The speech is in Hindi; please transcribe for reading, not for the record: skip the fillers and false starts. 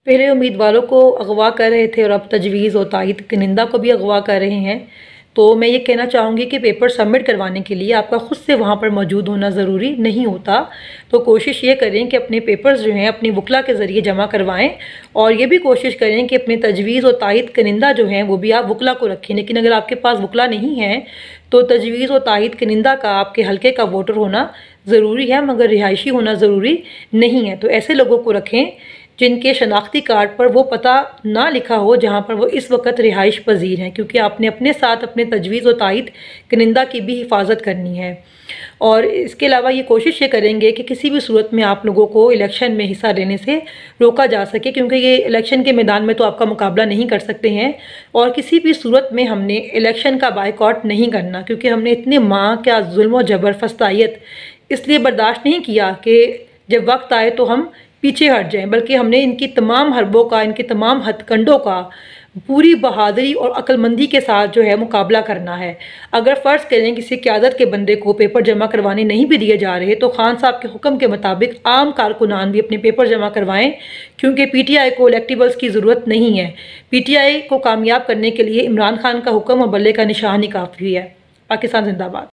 पहले उम्मीदवारों को अगवा कर रहे थे और अब तजवीज़ और तायद की निंदा को भी अगवा कर रहे हैं। तो मैं ये कहना चाहूँगी कि पेपर सबमिट करवाने के लिए आपका ख़ुद से वहाँ पर मौजूद होना ज़रूरी नहीं होता। तो कोशिश ये करें कि अपने पेपर्स जो हैं अपनी वकला के ज़रिए जमा करवाएं, और ये भी कोशिश करें कि अपनी तजवीज़ और तायद की निंदा जो हैं वो भी आप वकला को रखें। लेकिन अगर आपके पास वकला नहीं है तो तजवीज़ और तायद की निंदा का आपके हल्के का वोटर होना ज़रूरी है, मगर रिहायशी होना ज़रूरी नहीं है। तो ऐसे लोगों को रखें जिनके शनाख्ती कार्ड पर वो पता ना लिखा हो जहाँ पर वो इस वक्त रिहाइश पजीर हैं, क्योंकि आपने अपने साथ अपने तजवीज़ और तायद की निंदा की भी हिफाजत करनी है। और इसके अलावा ये कोशिश ये करेंगे कि किसी भी सूरत में आप लोगों को इलेक्शन में हिस्सा लेने से रोका जा सके, क्योंकि ये इलेक्शन के मैदान में तो आपका मुकाबला नहीं कर सकते हैं। और किसी भी सूरत में हमने इलेक्शन का बायकॉट नहीं करना, क्योंकि हमने इतने माह क्या जुल्म और जबर फस्तायत इसलिए बर्दाश्त नहीं किया कि जब वक्त आए तो हम पीछे हट जाएं, बल्कि हमने इनकी तमाम हरबों का, इनके तमाम हथकंडों का पूरी बहादुरी और अक्लमंदी के साथ जो है मुकाबला करना है। अगर फ़र्ज़ करें किसी क़यादत के बंदे को पेपर जमा करवाने नहीं भी दिए जा रहे तो खान साहब के हुक्म के मुताबिक आम कारकुनान भी अपने पेपर जमा करवाएं, क्योंकि पीटीआई को इलेक्टिबल्स की ज़रूरत नहीं है। पीटीआई को कामयाब करने के लिए इमरान खान का हुक्म और बल्ले का निशान ही काफ़ी है। पाकिस्तान जिंदाबाद।